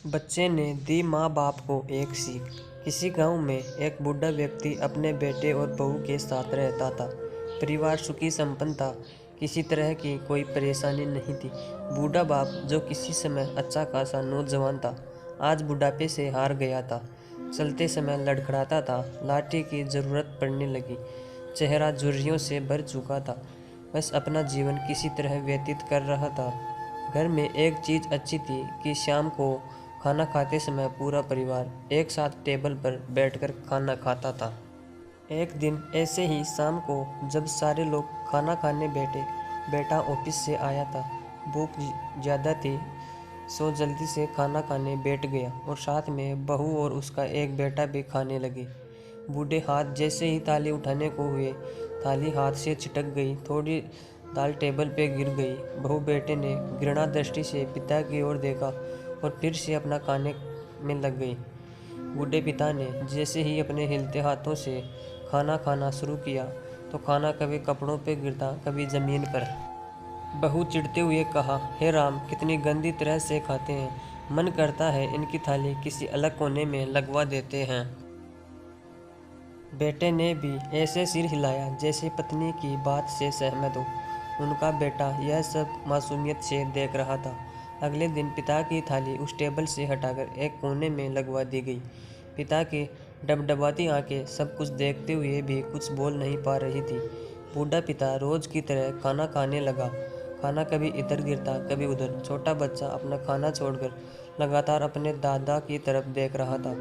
बच्चे ने दी माँ बाप को एक सीख। किसी गांव में एक बूढ़ा व्यक्ति अपने बेटे और बहू के साथ रहता था। परिवार सुखी संपन्न था, किसी तरह की कोई परेशानी नहीं थी। बूढ़ा बाप, जो किसी समय अच्छा खासा नौजवान था, आज बुढ़ापे से हार गया था। चलते समय लड़खड़ाता था, लाठी की जरूरत पड़ने लगी, चेहरा झुर्रियों से भर चुका था, बस अपना जीवन किसी तरह व्यतीत कर रहा था। घर में एक चीज़ अच्छी थी कि शाम को खाना खाते समय पूरा परिवार एक साथ टेबल पर बैठकर खाना खाता था। एक दिन ऐसे ही शाम को जब सारे लोग खाना खाने बैठे, बेटा ऑफिस से आया था, भूख ज़्यादा थी, सो जल्दी से खाना खाने बैठ गया और साथ में बहू और उसका एक बेटा भी खाने लगे। बूढ़े हाथ जैसे ही थाली उठाने को हुए, थाली हाथ से छिटक गई, थोड़ी दाल टेबल पे गिर गई। बहू बेटे ने घृणा दृष्टि से पिता की ओर देखा और फिर से अपना खाने में लग गई। बूढ़े पिता ने जैसे ही अपने हिलते हाथों से खाना खाना शुरू किया तो खाना कभी कपड़ों पे गिरता, कभी ज़मीन पर। बहू चिढ़ते हुए कहा, हे राम, कितनी गंदी तरह से खाते हैं, मन करता है इनकी थाली किसी अलग कोने में लगवा देते हैं। बेटे ने भी ऐसे सिर हिलाया जैसे पत्नी की बात से सहमत हो। उनका बेटा यह सब मासूमियत से देख रहा था। अगले दिन पिता की थाली उस टेबल से हटाकर एक कोने में लगवा दी गई। पिता की डबडबाती आंखें सब कुछ देखते हुए भी कुछ बोल नहीं पा रही थी। बूढ़ा पिता रोज की तरह खाना खाने लगा। खाना कभी इधर गिरता, कभी उधर। छोटा बच्चा अपना खाना छोड़कर लगातार अपने दादा की तरफ देख रहा था।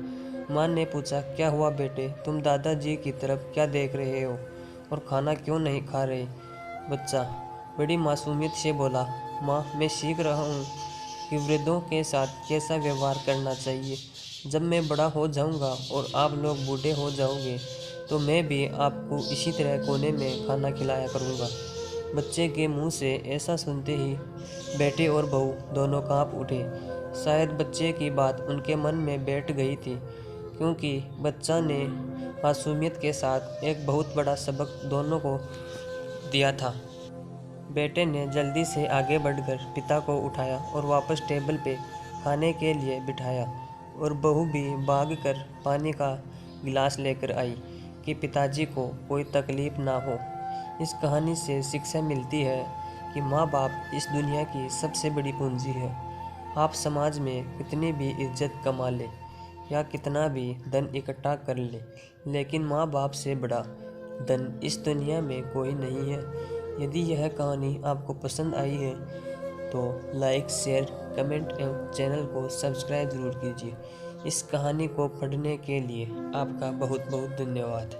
माँ ने पूछा, क्या हुआ बेटे, तुम दादाजी की तरफ क्या देख रहे हो और खाना क्यों नहीं खा रहे? बच्चा बड़ी मासूमियत से बोला, माँ, मैं सीख रहा हूँ कि वृद्धों के साथ कैसा व्यवहार करना चाहिए। जब मैं बड़ा हो जाऊँगा और आप लोग बूढ़े हो जाओगे तो मैं भी आपको इसी तरह कोने में खाना खिलाया करूँगा। बच्चे के मुंह से ऐसा सुनते ही बेटे और बहू दोनों कांप उठे। शायद बच्चे की बात उनके मन में बैठ गई थी, क्योंकि बच्चा ने मासूमियत के साथ एक बहुत बड़ा सबक दोनों को दिया था। बेटे ने जल्दी से आगे बढ़कर पिता को उठाया और वापस टेबल पे खाने के लिए बिठाया, और बहू भी भागकर पानी का गिलास लेकर आई कि पिताजी को कोई तकलीफ ना हो। इस कहानी से शिक्षा मिलती है कि माँ बाप इस दुनिया की सबसे बड़ी पूंजी है। आप समाज में कितनी भी इज्जत कमा ले या कितना भी धन इकट्ठा कर ले, लेकिन माँ बाप से बड़ा धन इस दुनिया में कोई नहीं है। यदि यह कहानी आपको पसंद आई है तो लाइक, शेयर, कमेंट एवं चैनल को सब्सक्राइब ज़रूर कीजिए। इस कहानी को पढ़ने के लिए आपका बहुत बहुत धन्यवाद।